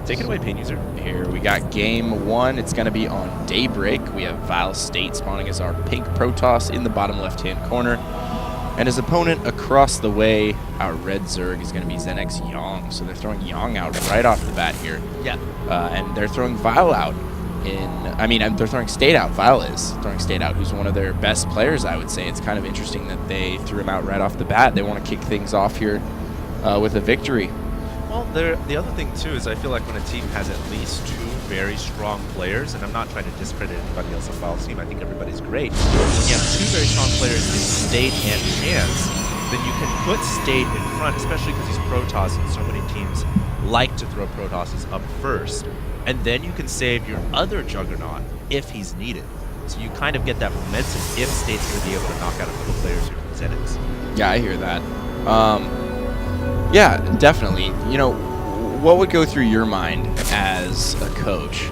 Take it away, paint user. Here we got game 1. It's going to be on Daybreak. We have Vile.State spawning as our pink Protoss in the bottom left-hand corner. And his opponent across the way, our red Zerg, is going to be ZeNEX.Yong. So they're throwing Yong out right off the bat here. Yeah. And they're throwing Vile out. They're throwing State out. Vile is throwing State out, who's one of their best players, I would say. It's kind of interesting that they threw him out right off the bat. They want to kick things off here with a victory. Well, the other thing, too, is I feel like when a team has at least 2 very strong players, and I'm not trying to discredit anybody else on Vile's team, I think everybody's great. When you have 2 very strong players in State and Chance, then you can put State in front, especially because he's Protoss, and so many teams like to throw Protosses up first. And then you can save your other Juggernaut if he's needed. So you kind of get that momentum if State's going to be able to knock out a couple players here from ZeNEX. Yeah, I hear that. Yeah, definitely. You know, what would go through your mind as a coach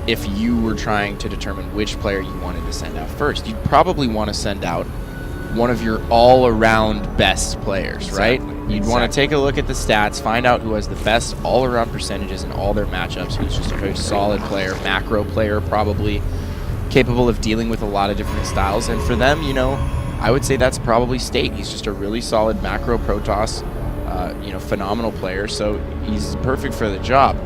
if you were trying to determine which player you wanted to send out first? You'd probably want to send out one of your all-around best players, right? You'd want to take a look at the stats, find out who has the best all-around percentages in all their matchups, who's just a very solid player, macro player, probably capable of dealing with a lot of different styles. And for them, you know, I would say that's probably State. He's just a really solid macro Protoss, phenomenal player, so he's perfect for the job.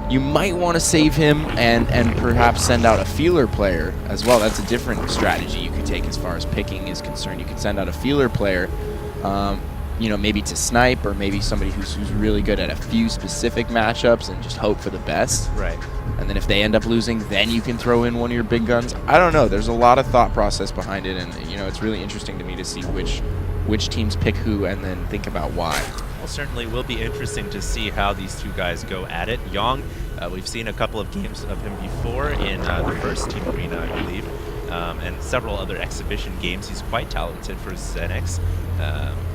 You might want to save him and perhaps send out a feeler player as well. That's a different strategy you could take as far as picking is concerned. You could send out a feeler player, maybe to snipe, or maybe somebody who's really good at a few specific matchups and just hope for the best. Right. And then if they end up losing, then you can throw in one of your big guns. I don't know. There's a lot of thought process behind it, and it's really interesting to me to see which teams pick who and then think about why. Well, certainly will be interesting to see how these 2 guys go at it. Yong, we've seen a couple of games of him before in the first Team Arena, I believe, and several other exhibition games. He's quite talented for ZeNEX,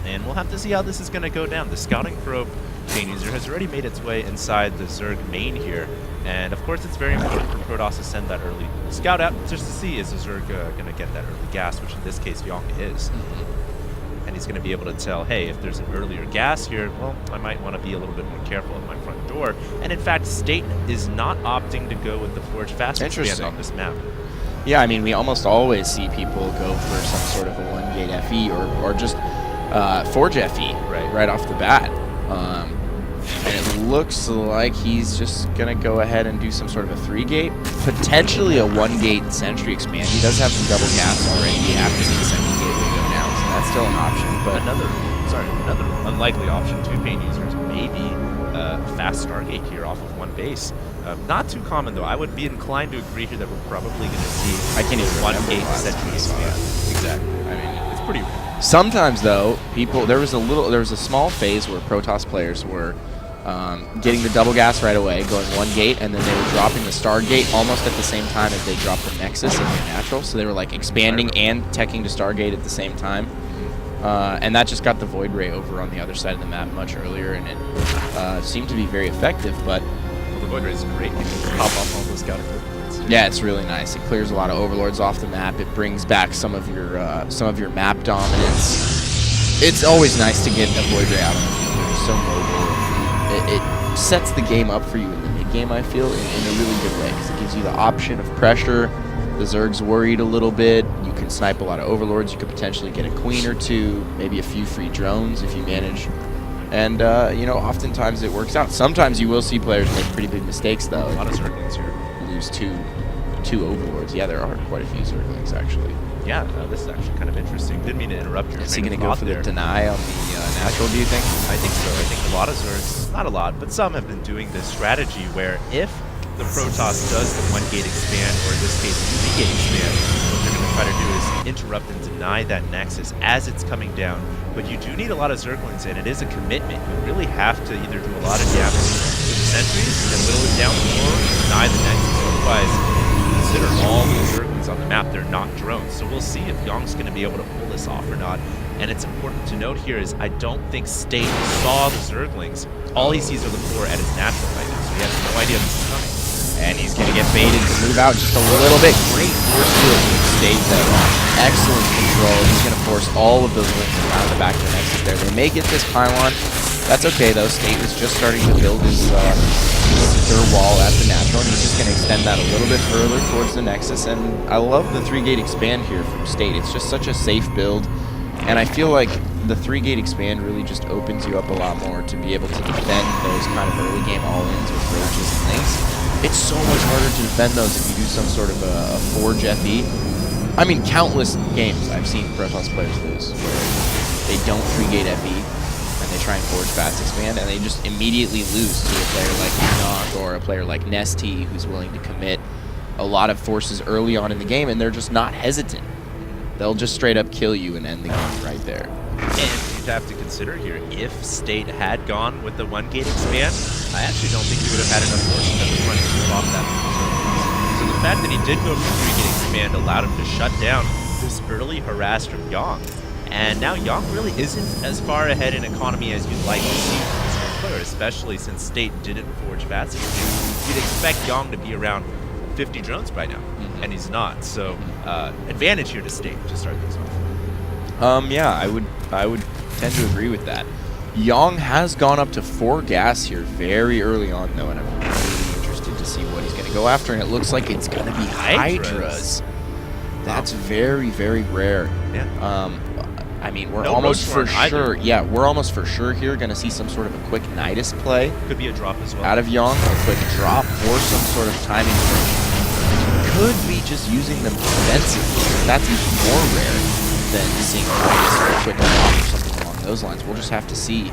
and we'll have to see how this is going to go down. The scouting probe chain user has already made its way inside the Zerg main here, and of course it's very important for Protoss to send that early scout out just to see is the Zerg going to get that early gas, which in this case Yong is. And he's going to be able to tell, hey, if there's an earlier gas here, well, I might want to be a little bit more careful at my front door. And in fact, State is not opting to go with the Forge Fast expand on this map. Yeah, I mean, we almost always see people go for some sort of a 1-gate FE or just Forge FE right off the bat. And it looks like he's just going to go ahead and do some sort of a 3-gate, potentially a 1-gate Sentry expand. He does have some double gas already after the second gate will go down, so that's still an option. But another unlikely option to paint users, maybe fast Stargate here off of 1 base. Not too common though. I would be inclined to agree here that we're probably going to see 1-gate Sentry expand. Exactly. I mean, it's pretty rare. Sometimes though, there was a small phase where Protoss players were getting the double gas right away, going 1 gate, and then they were dropping the Stargate almost at the same time as they dropped the Nexus in their natural. So they were like expanding and teching to Stargate at the same time. And that just got the Void Ray over on the other side of the map much earlier, and it seemed to be very effective. But the Void Ray is great. You can pop off all those scouting points. Yeah, it's really nice. It clears a lot of Overlords off the map. It brings back some of your map dominance. It's always nice to get a Void Ray out on the field. It's so mobile. It sets the game up for you in the mid-game, I feel, in a really good way, because it gives you the option of pressure. The Zerg's worried a little bit. You can snipe a lot of Overlords. You could potentially get a Queen or 2, maybe a few free drones if you manage. And, oftentimes it works out. Sometimes you will see players make pretty big mistakes, though. A lot of Zerglings here. Lose two Overlords. Yeah, there are quite a few Zerglings, actually. Yeah, this is actually kind of interesting. Didn't mean to interrupt your Is he going to go for the deny on the natural, do you think? I think so. I think a lot of Zergs, not a lot, but some have been doing this strategy where if the Protoss does the 1-gate expand, or in this case, 3-gate expand, what they're going to try to do is interrupt and deny that Nexus as it's coming down. But you do need a lot of Zerglings, and it is a commitment. You really have to either do a lot of damage to the sentries and whittle it down, or deny the Nexus. Otherwise, consider all the Zerglings on the map. They're not drones. So we'll see if Yong's going to be able to pull this off or not. And it's important to note here is I don't think State saw the Zerglings. All he sees are the 4 at his natural right now, so he has no idea this is coming. And he's going to get baited to move out just a little bit. Great force field from State, though. Excellent control. He's going to force all of those wings around the back of the Nexus there. They may get this pylon. That's okay, though. State was just starting to build his secure wall at the natural, and he's just going to extend that a little bit further towards the Nexus. And I love the 3-gate expand here from State. It's just such a safe build, and I feel like the 3-gate expand really just opens you up a lot more to be able to defend those kind of early game all-ins with roaches and things. It's so much harder to defend those if you do some sort of a forge FE. I mean, countless games I've seen Protoss players lose where they don't 3-gate FE. And they try and forge fast expand, and they just immediately lose to a player like Enoch or a player like Nesty, who's willing to commit a lot of forces early on in the game, and they're just not hesitant. They'll just straight up kill you and end the game right there. And you'd have to consider here, if State had gone with the 1-gate expand, I actually don't think he would have had enough forces at the front to keep off that. So the fact that he did go for 3-gate expand allowed him to shut down this early harass from Yong. And now Yong really isn't as far ahead in economy as you'd like to see from this young player, especially since State didn't forge fast expand. You'd expect Yong to be around 50 drones by now, and he's not. So advantage here to State to start things off. Yeah, I would tend to agree with that. Yong has gone up to 4 gas here very early on, though, and I'm really interested to see what he's going to go after, and it looks like it's going to be Hydras. That's very, very rare. Yeah. I mean, we're almost for sure. Yeah, we're almost for sure here going to see some sort of a quick Nidus play. Could be a drop as well. Out of Yong, a quick drop or some sort of timing approach. Could be just using them defensively. That's even more rare than seeing Nidus or a quick drop or something along those lines. We'll just have to see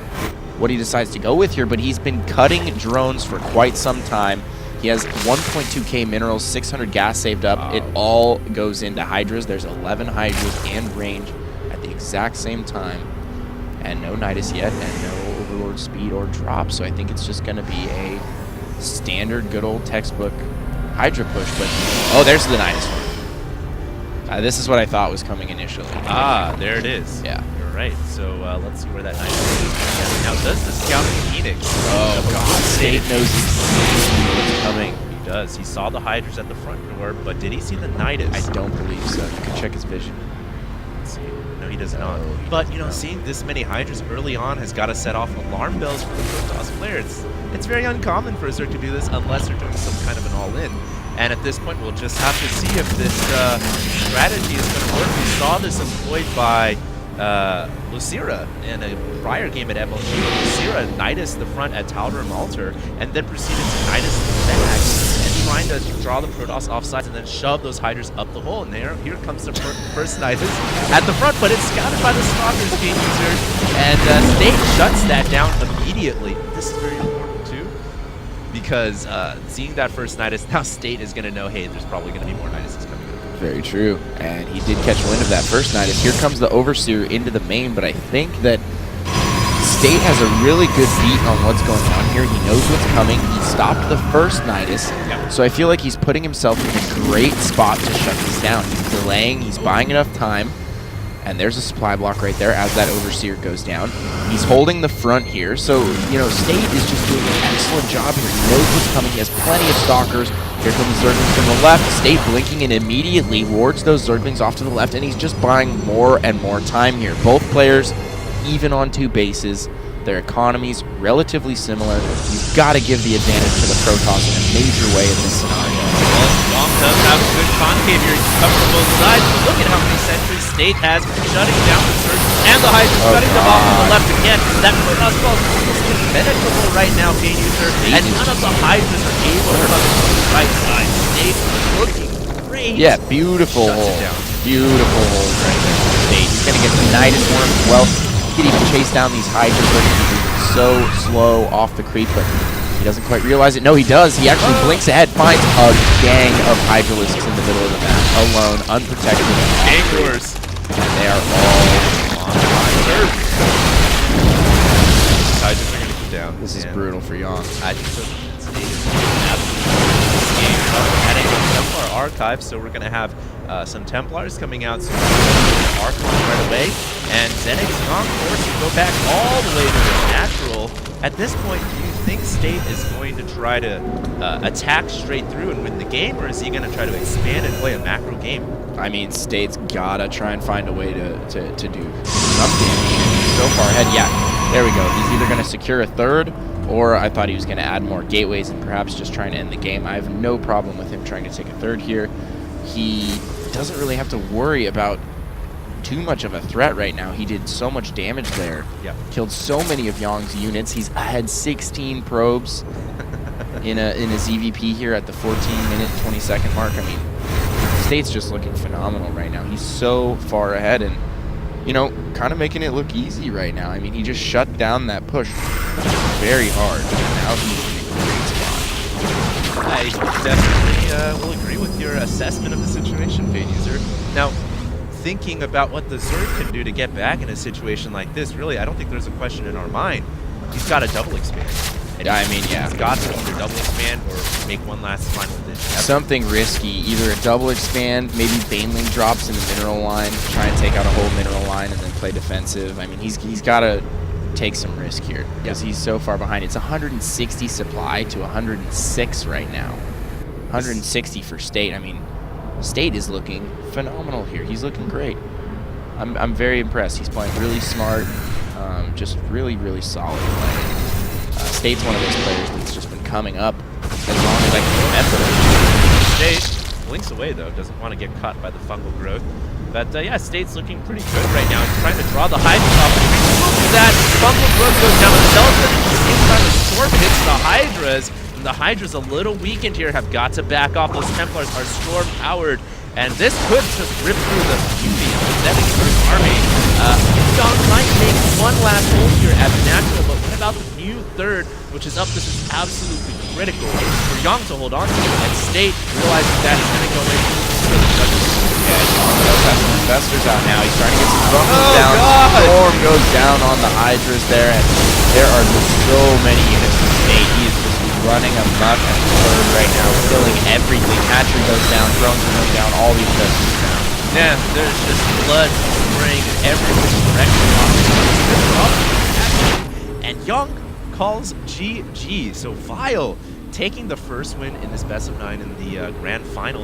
what he decides to go with here. But he's been cutting drones for quite some time. He has 1.2k minerals, 600 gas saved up. It all goes into Hydras. There's 11 Hydras and range at the exact same time, and no Nidus yet, and no Overlord speed or drop, so I think it's just going to be a standard good old textbook Hydra push. But oh, there's the Nidus one. This is what I thought was coming initially. There it is. Yeah, you're right. So let's see where that Nidus is. Now, does the scout Phoenix? Oh god, State knows exactly what's coming. He does. He saw the Hydras at the front door, but did he see the Nidus? I don't believe so. You can check his vision. No, he does not. But, you know, seeing this many Hydras early on has got to set off alarm bells for the Protoss player. It's very uncommon for a Zerg to do this unless they're doing some kind of an all-in. And at this point, we'll just have to see if this strategy is going to work. We saw this employed by Lucira in a prior game at MLG. Lucira Nidus the front at Tal'Darim Altar, and then proceeded to Nidus the back, and trying to draw the Protoss offside and then shove those Hydras up the hole. And here comes the first Nidus at the front, but it's scouted by the Stalkers game user, and State shuts that down immediately. This is very important too, because seeing that first Nidus, now State is going to know, hey, there's probably going to be more Niduses coming up. Very true, and he did catch wind of that first Nidus. Here comes the Overseer into the main, but I think that State has a really good beat on what's going on here. He knows what's coming. He stopped the first Nidus, so I feel like he's putting himself in a great spot to shut this down. He's delaying, he's buying enough time, and there's a supply block right there as that Overseer goes down. He's holding the front here, so, you know, State is just doing an excellent job here. He knows what's coming. He has plenty of Stalkers. Here come the Zerglings from the left. State blinking and immediately wards those Zerglings off to the left, and he's just buying more and more time here. Both players even on 2 bases. Their economies relatively similar. You've got to give the advantage to the Protoss in a major way in this scenario. Well, Yong does have a good concave here. He's covered from both sides. But look at how many sentries State has shutting down the Surge and the Hydra, shutting them off on the left again. That Protoss ball is almost impenetrable right now, Game User, and none of the Hydras are able to come from the right side. State looking great. Yeah, beautiful hold. Beautiful hold right there. State. He's going to get the Nidus worm as well. He could even chase down these Hydras, but he's moving so slow off the creep, but he doesn't quite realize it. No, he does. He actually blinks ahead, finds a gang of Hydralisks in the middle of the map, alone, unprotected. Gang worse. And they are all on fire. Hydras are going to go down. This is brutal for Yong. I think so. State is absolutely this game. Adding a Templar archive, so we're going to have some Templars coming out soon. Archon right away, and ZeNEX.Yong forced to go back all the way to the natural. At this point, do you think State is going to try to attack straight through and win the game, or is he going to try to expand and play a macro game? I mean, State's gotta try and find a way to do some damage. He's so far ahead. Yeah, there we go. He's either going to secure a third or I thought he was going to add more gateways and perhaps just trying to end the game. I have no problem with him trying to take a third here. He doesn't really have to worry about too much of a threat right now. He did so much damage there. Yep. Killed so many of Yong's units. He's had 16 probes in a ZVP here at the 14-minute, 20-second mark. I mean, State's just looking phenomenal right now. He's so far ahead and, you know, kind of making it look easy right now. I mean, he just shut down that push very hard. Now he's in a great spot. I definitely will agree with your assessment of the situation, Fade User. Now, thinking about what the Zerg can do to get back in a situation like this, really, I don't think there's a question in our mind. He's got a double expand. And I mean, yeah. He's got to either double expand or make one last final ditch. Something risky, either a double expand, maybe Baneling drops in the mineral line, try and take out a whole mineral line and then play defensive. I mean, he's got to take some risk here because he's so far behind. It's 160 supply to 106 right now. 160 for State. I mean, State is looking phenomenal here. He's looking great. I'm very impressed. He's playing really smart, just really, really solid play. State's one of those players that's just been coming up as long as I can remember. State blinks away, though. Doesn't want to get caught by the fungal growth. But, yeah, State's looking pretty good right now. He's trying to draw the Hydras off. Look at that. Fungal growth goes down. The skeleton at the same time as Storm hits the Hydras. And the Hydras a little weakened here. Have got to back off. Those Templars are Storm-powered. And this could just rip through the beauty of the ZeNEX.Yong army. Yong might make one last hold here at the natural, but what about the new third, which is up? This is absolutely critical for Yong to hold on to. And State realizes that he's going to go in for the judges. Yeah, Yong does have some investors out now. He's trying to get some buffers down. Storm goes down on the Hydras there, and there are just so many units from State. He is just running amok at the third right now, killing everything. Hatchery goes down, drones are going down, all these investors down. Yeah, there's just blood spraying in every direction. And Yong calls GG. So Vile taking the first win in this best of 9 in the grand finals.